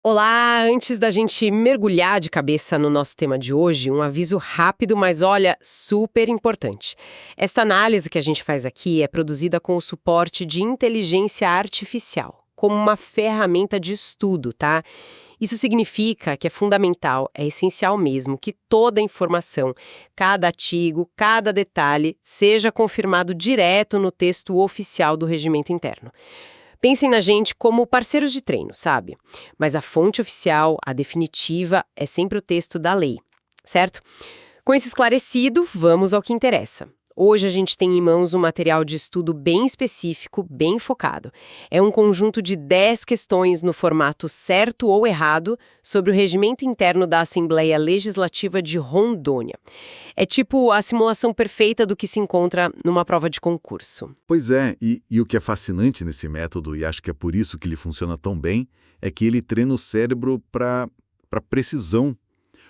Olá, antes da gente mergulhar de cabeça no nosso tema de hoje, um aviso rápido, mas olha, super importante. Esta análise que a gente faz aqui é produzida com o suporte de inteligência artificial, como uma ferramenta de estudo, tá? Isso significa que é fundamental, é essencial mesmo, que toda informação, cada artigo, cada detalhe, seja confirmado direto no texto oficial do regimento interno. Pensem na gente como parceiros de treino, sabe? Mas a fonte oficial, a definitiva, é sempre o texto da lei, certo? Com isso esclarecido, vamos ao que interessa. Hoje a gente tem em mãos um material de estudo bem específico, bem focado. É um conjunto de 10 questões no formato certo ou errado sobre o regimento interno da Assembleia Legislativa de Rondônia. É tipo a simulação perfeita do que se encontra numa prova de concurso. Pois é, e o que é fascinante nesse método, e acho que é por isso que ele funciona tão bem, é que ele treina o cérebro para precisão.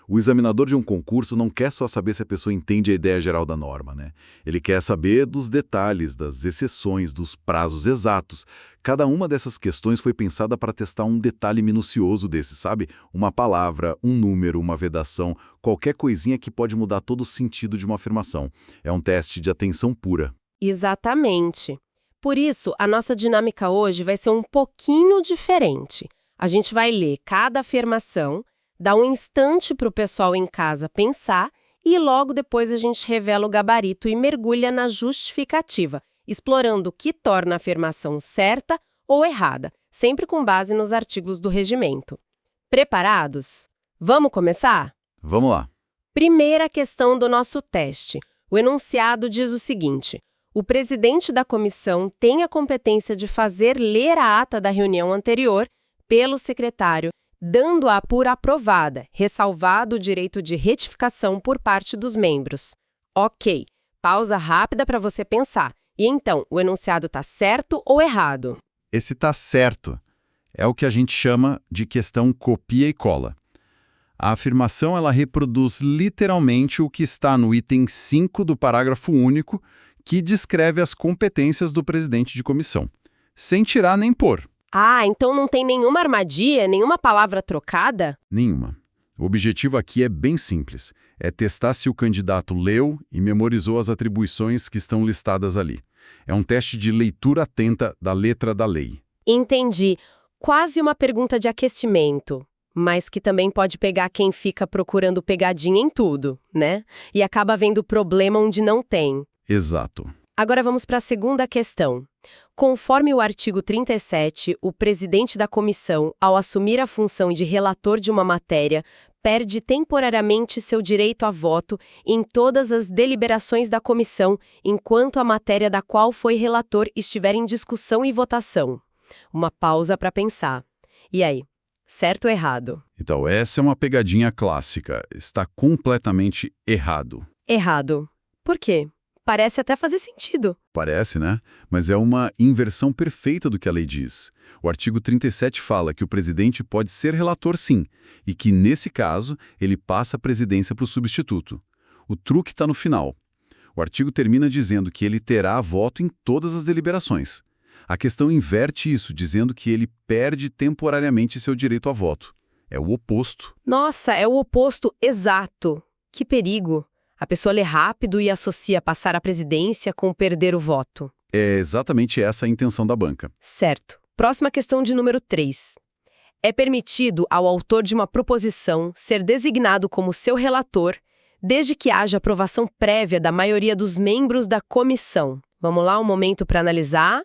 O examinador de um concurso não quer só saber se a pessoa entende a ideia geral da norma, né? Ele quer saber dos detalhes, das exceções, dos prazos exatos. Cada uma dessas questões foi pensada para testar um detalhe minucioso desse, sabe? Uma palavra, um número, uma vedação, qualquer coisinha que pode mudar todo o sentido de uma afirmação. É um teste de atenção pura. Exatamente. Por isso, a nossa dinâmica hoje vai ser um pouquinho diferente. A gente vai ler cada afirmação, dar um instante para o pessoal em casa pensar e logo depois a gente revela o gabarito e mergulha na justificativa, explorando o que torna a afirmação certa ou errada, sempre com base nos artigos do regimento. Preparados? Vamos começar? Vamos lá. Primeira questão do nosso teste. O enunciado diz o seguinte: o presidente da comissão tem a competência de fazer ler a ata da reunião anterior pelo secretário, dando-a por aprovada, ressalvado o direito de retificação por parte dos membros. Ok, pausa rápida para você pensar. E então, o enunciado está certo ou errado? Esse tá certo. É o que a gente chama de questão copia e cola. A afirmação ela reproduz literalmente o que está no item 5 do parágrafo único, que descreve as competências do presidente de comissão, sem tirar nem pôr. Ah, então não tem nenhuma armadilha, nenhuma palavra trocada? Nenhuma. O objetivo aqui é bem simples, é testar se o candidato leu e memorizou as atribuições que estão listadas ali. É um teste de leitura atenta da letra da lei. Entendi. Quase uma pergunta de aquecimento, mas que também pode pegar quem fica procurando pegadinha em tudo, né? E acaba vendo problema onde não tem. Exato. Agora vamos para a segunda questão. Conforme o artigo 37, o presidente da comissão, ao assumir a função de relator de uma matéria, perde temporariamente seu direito a voto em todas as deliberações da comissão, enquanto a matéria da qual foi relator estiver em discussão e votação. Uma pausa para pensar. E aí, certo ou errado? Então, essa é uma pegadinha clássica. Está completamente errado. Errado. Por quê? Parece até fazer sentido. Parece, né? Mas é uma inversão perfeita do que a lei diz. O artigo 37 fala que o presidente pode ser relator sim, e que, nesse caso, ele passa a presidência para o substituto. O truque está no final. O artigo termina dizendo que ele terá voto em todas as deliberações. A questão inverte isso, dizendo que ele perde temporariamente seu direito a voto. É o oposto. Nossa, é o oposto exato. Que perigo. A pessoa lê rápido e associa passar a presidência com perder o voto. É exatamente essa a intenção da banca. Certo. Próxima questão de número 3. É permitido ao autor de uma proposição ser designado como seu relator, desde que haja aprovação prévia da maioria dos membros da comissão. Vamos lá, um momento para analisar.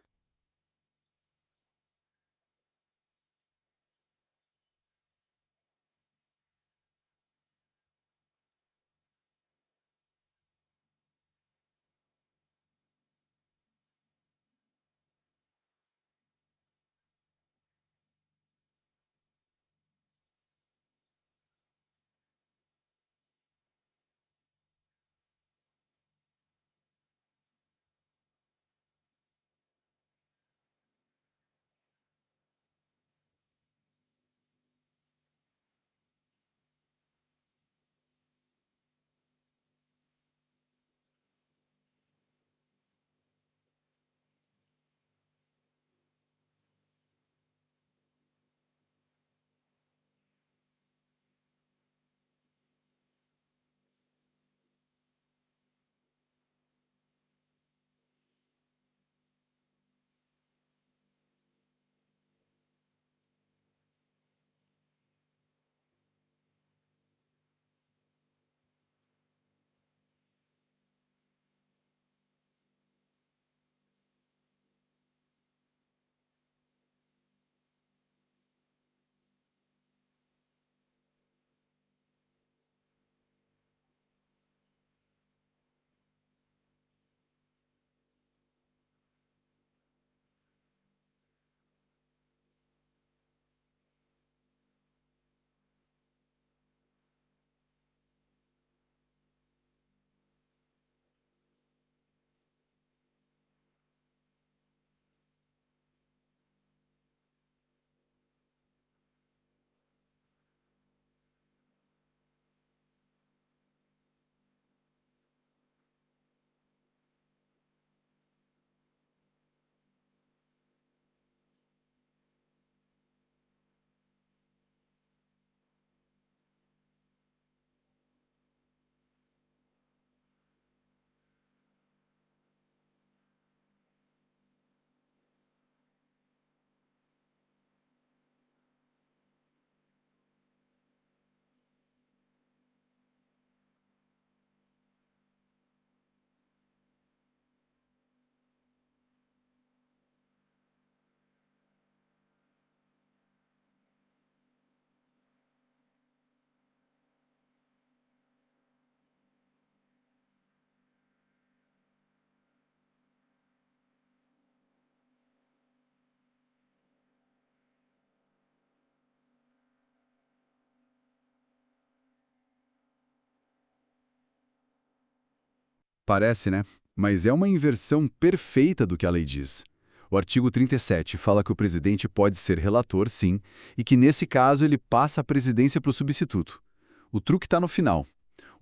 Parece, né? Mas é uma inversão perfeita do que a lei diz. O artigo 37 fala que o presidente pode ser relator, sim, e que nesse caso ele passa a presidência para o substituto. O truque está no final.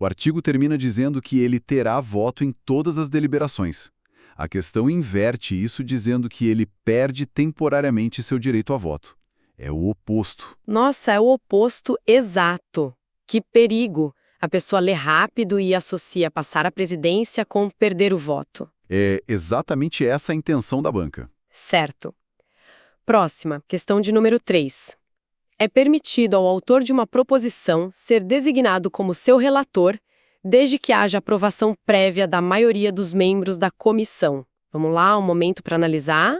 O artigo termina dizendo que ele terá voto em todas as deliberações. A questão inverte isso dizendo que ele perde temporariamente seu direito a voto. É o oposto. Nossa, é o oposto exato. Que perigo! A pessoa lê rápido e associa passar a presidência com perder o voto. É exatamente essa a intenção da banca. Certo. Próxima, questão de número 3. É permitido ao autor de uma proposição ser designado como seu relator, desde que haja aprovação prévia da maioria dos membros da comissão. Vamos lá, um momento para analisar?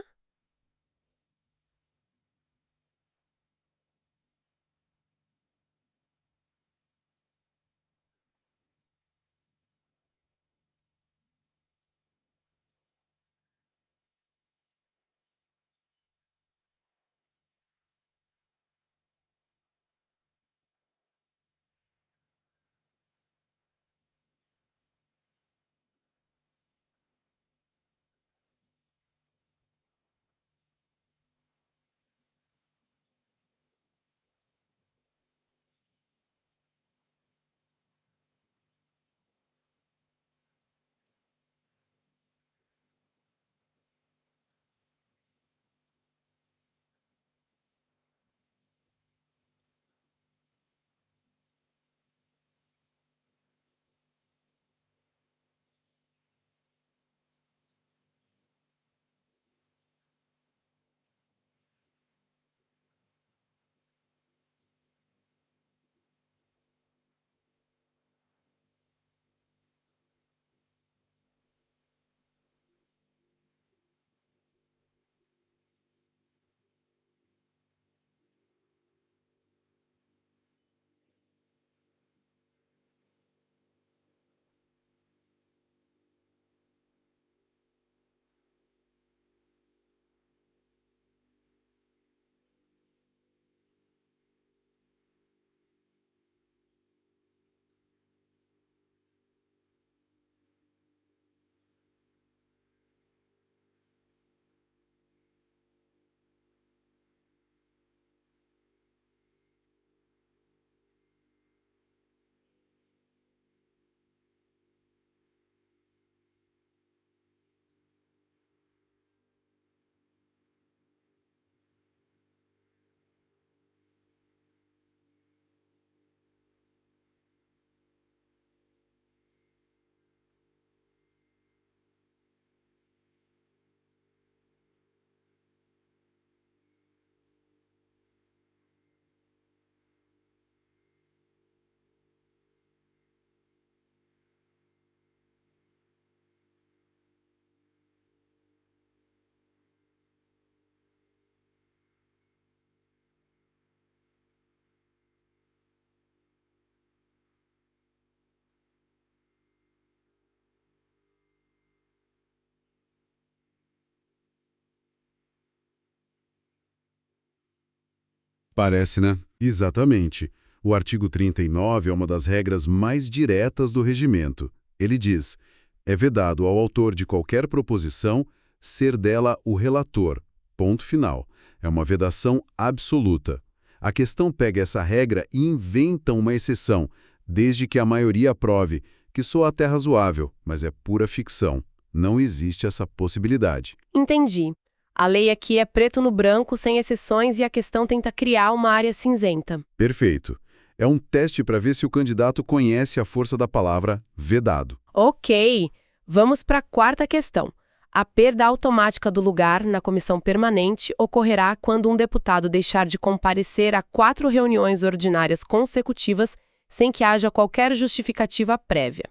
Parece, né? Exatamente. O artigo 39 é uma das regras mais diretas do regimento. Ele diz: é vedado ao autor de qualquer proposição ser dela o relator. Ponto final. É uma vedação absoluta. A questão pega essa regra e inventa uma exceção, desde que a maioria aprove, que soa até razoável, mas é pura ficção. Não existe essa possibilidade. Entendi. A lei aqui é preto no branco, sem exceções, e a questão tenta criar uma área cinzenta. Perfeito. É um teste para ver se o candidato conhece a força da palavra vedado. Ok, vamos para a quarta questão. A perda automática do lugar na comissão permanente ocorrerá quando um deputado deixar de comparecer a 4 reuniões ordinárias consecutivas sem que haja qualquer justificativa prévia.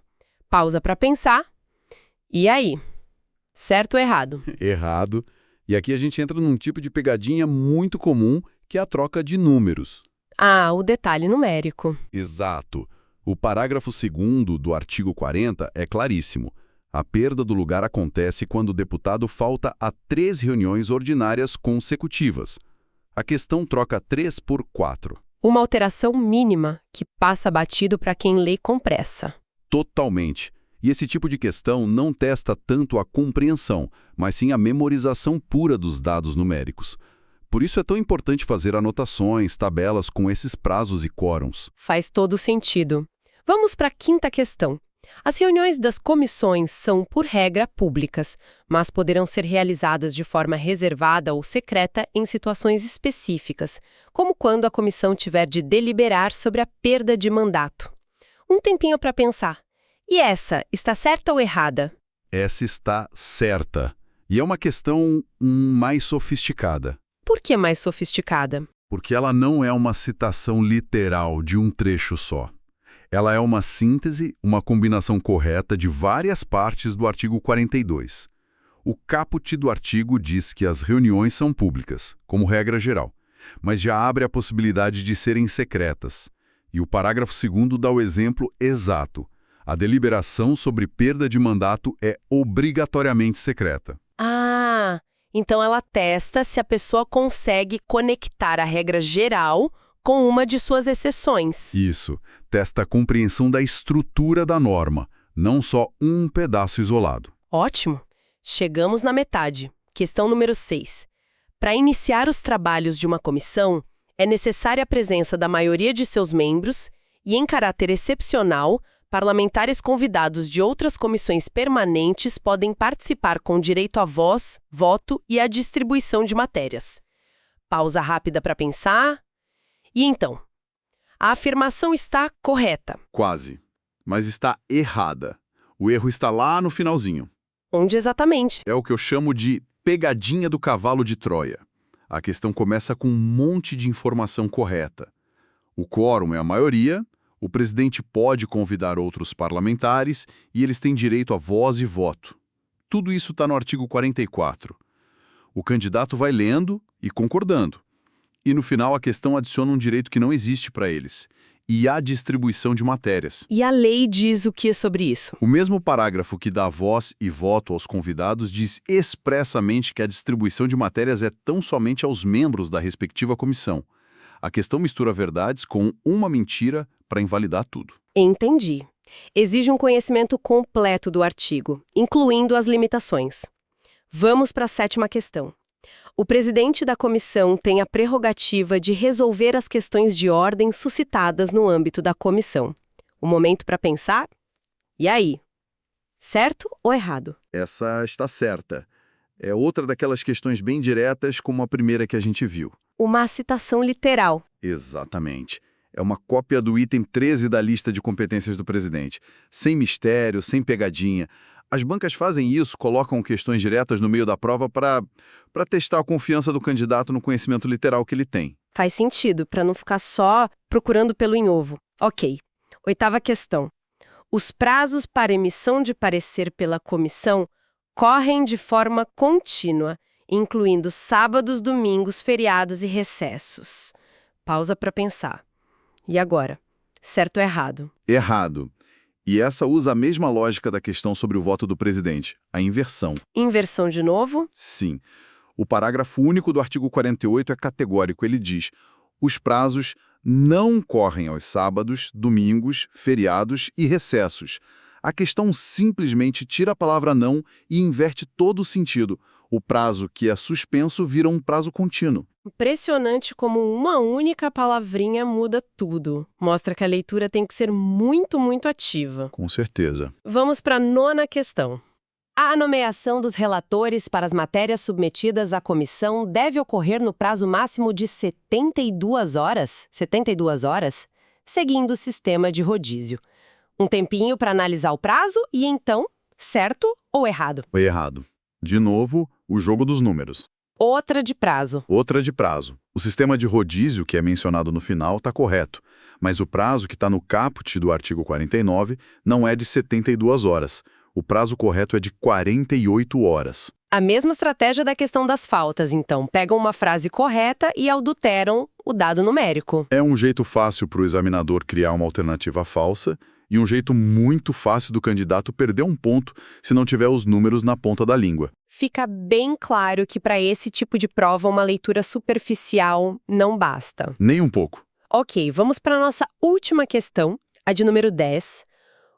Pausa para pensar. E aí? Certo ou errado? Errado. E aqui a gente entra num tipo de pegadinha muito comum, que é a troca de números. Ah, o detalhe numérico. Exato. O parágrafo 2º do artigo 40 é claríssimo. A perda do lugar acontece quando o deputado falta a 3 reuniões ordinárias consecutivas. A questão troca 3 por 4. Uma alteração mínima que passa batido para quem lê com pressa. Totalmente. E esse tipo de questão não testa tanto a compreensão, mas sim a memorização pura dos dados numéricos. Por isso é tão importante fazer anotações, tabelas com esses prazos e quórums. Faz todo sentido. Vamos para a quinta questão. As reuniões das comissões são, por regra, públicas, mas poderão ser realizadas de forma reservada ou secreta em situações específicas, como quando a comissão tiver de deliberar sobre a perda de mandato. Um tempinho para pensar. E essa, está certa ou errada? Essa está certa. E é uma questão mais sofisticada. Por que mais sofisticada? Porque ela não é uma citação literal de um trecho só. Ela é uma síntese, uma combinação correta de várias partes do artigo 42. O caput do artigo diz que as reuniões são públicas, como regra geral, mas já abre a possibilidade de serem secretas. E o parágrafo 2º dá o exemplo exato. A deliberação sobre perda de mandato é obrigatoriamente secreta. Ah, então ela testa se a pessoa consegue conectar a regra geral com uma de suas exceções. Isso. Testa a compreensão da estrutura da norma, não só um pedaço isolado. Ótimo. Chegamos na metade. Questão número 6. Para iniciar os trabalhos de uma comissão, é necessária a presença da maioria de seus membros e, em caráter excepcional, parlamentares convidados de outras comissões permanentes podem participar com direito a voz, voto e a distribuição de matérias. Pausa rápida para pensar. E então? A afirmação está correta. Quase. Mas está errada. O erro está lá no finalzinho. Onde exatamente? É o que eu chamo de pegadinha do cavalo de Troia. A questão começa com um monte de informação correta. O quórum é a maioria, o presidente pode convidar outros parlamentares e eles têm direito a voz e voto. Tudo isso está no artigo 44. O candidato vai lendo e concordando. E no final a questão adiciona um direito que não existe para eles. E a distribuição de matérias. E a lei diz o que sobre isso? O mesmo parágrafo que dá voz e voto aos convidados diz expressamente que a distribuição de matérias é tão somente aos membros da respectiva comissão. A questão mistura verdades com uma mentira para invalidar tudo. Entendi. Exige um conhecimento completo do artigo, incluindo as limitações. Vamos para a 7ª questão. O presidente da comissão tem a prerrogativa de resolver as questões de ordem suscitadas no âmbito da comissão. O momento para pensar? E aí? Certo ou errado? Essa está certa. É outra daquelas questões bem diretas como a primeira que a gente viu. Uma citação literal. Exatamente. É uma cópia do item 13 da lista de competências do presidente. Sem mistério, sem pegadinha. As bancas fazem isso, colocam questões diretas no meio da prova para testar a confiança do candidato no conhecimento literal que ele tem. Faz sentido, para não ficar só procurando pelo em ovo. Ok. 8ª questão. Os prazos para emissão de parecer pela comissão correm de forma contínua, incluindo sábados, domingos, feriados e recessos. Pausa para pensar. E agora? Certo ou errado? Errado. E essa usa a mesma lógica da questão sobre o voto do presidente, a inversão. Inversão de novo? Sim. O parágrafo único do artigo 48 é categórico. Ele diz: os prazos não correm aos sábados, domingos, feriados e recessos. A questão simplesmente tira a palavra não e inverte todo o sentido. O prazo que é suspenso vira um prazo contínuo. Impressionante como uma única palavrinha muda tudo. Mostra que a leitura tem que ser muito, muito ativa. Com certeza. Vamos para a 9ª questão. A nomeação dos relatores para as matérias submetidas à comissão deve ocorrer no prazo máximo de 72 horas? 72 horas? Seguindo o sistema de rodízio. Um tempinho para analisar o prazo e então, certo ou errado? Foi errado. De novo, o jogo dos números. Outra de prazo. Outra de prazo. O sistema de rodízio que é mencionado no final está correto, mas o prazo que está no caput do artigo 49 não é de 72 horas. O prazo correto é de 48 horas. A mesma estratégia da questão das faltas, então. Pegam uma frase correta e adulteram o dado numérico. É um jeito fácil para o examinador criar uma alternativa falsa e um jeito muito fácil do candidato perder um ponto se não tiver os números na ponta da língua. Fica bem claro que para esse tipo de prova uma leitura superficial não basta. Nem um pouco. Ok, vamos para a nossa última questão, a de número 10.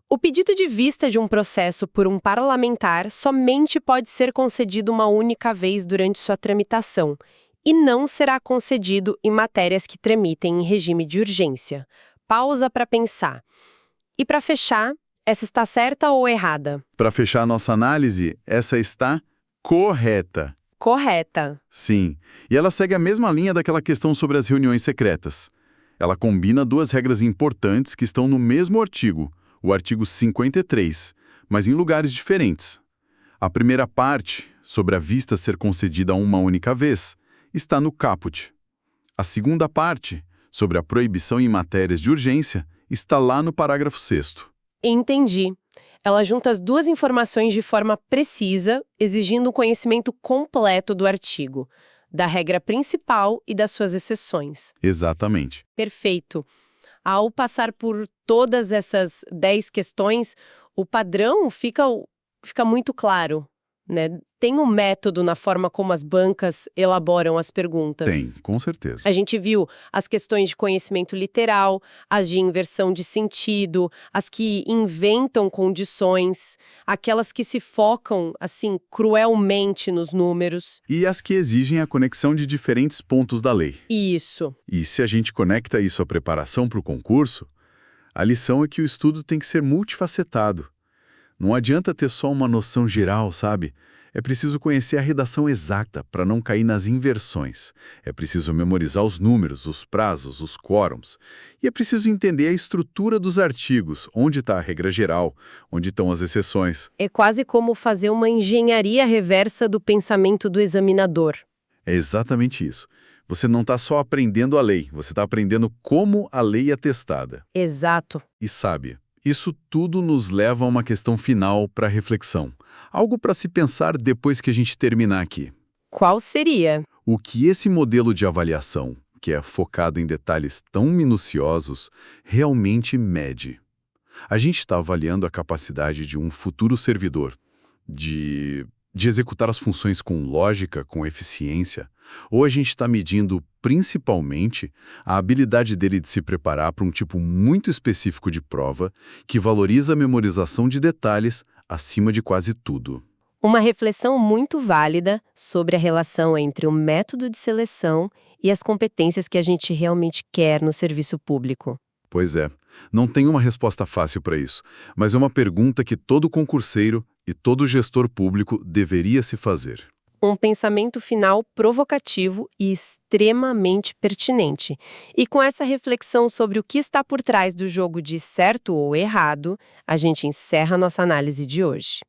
O pedido de vista de um processo por um parlamentar somente pode ser concedido uma única vez durante sua tramitação e não será concedido em matérias que tramitem em regime de urgência. Pausa para pensar. E para fechar, essa está certa ou errada? Para fechar a nossa análise, essa está correta. Correta. Sim, e ela segue a mesma linha daquela questão sobre as reuniões secretas. Ela combina duas regras importantes que estão no mesmo artigo, o artigo 53, mas em lugares diferentes. A primeira parte, sobre a vista ser concedida uma única vez, está no caput. A segunda parte, sobre a proibição em matérias de urgência, está lá no parágrafo 6º. Entendi. Ela junta as duas informações de forma precisa, exigindo um conhecimento completo do artigo, da regra principal e das suas exceções. Exatamente. Perfeito. Ao passar por todas essas 10 questões, o padrão fica muito claro, né? Tem um método na forma como as bancas elaboram as perguntas. Tem, com certeza. A gente viu as questões de conhecimento literal, as de inversão de sentido, as que inventam condições, aquelas que se focam, assim, cruelmente nos números. E as que exigem a conexão de diferentes pontos da lei. Isso. E se a gente conecta isso à preparação para o concurso, a lição é que o estudo tem que ser multifacetado. Não adianta ter só uma noção geral, sabe? É preciso conhecer a redação exata para não cair nas inversões. É preciso memorizar os números, os prazos, os quórums. E é preciso entender a estrutura dos artigos, onde está a regra geral, onde estão as exceções. É quase como fazer uma engenharia reversa do pensamento do examinador. É exatamente isso. Você não está só aprendendo a lei, você está aprendendo como a lei é testada. Exato. E sabe, isso tudo nos leva a uma questão final para reflexão. Algo para se pensar depois que a gente terminar aqui. Qual seria? O que esse modelo de avaliação, que é focado em detalhes tão minuciosos, realmente mede? A gente está avaliando a capacidade de um futuro servidor de executar as funções com lógica, com eficiência, ou a gente está medindo, principalmente, a habilidade dele de se preparar para um tipo muito específico de prova que valoriza a memorização de detalhes acima de quase tudo. Uma reflexão muito válida sobre a relação entre o método de seleção e as competências que a gente realmente quer no serviço público. Pois é, não tem uma resposta fácil para isso, mas é uma pergunta que todo concurseiro e todo gestor público deveria se fazer. Um pensamento final provocativo e extremamente pertinente. E com essa reflexão sobre o que está por trás do jogo de certo ou errado, a gente encerra nossa análise de hoje.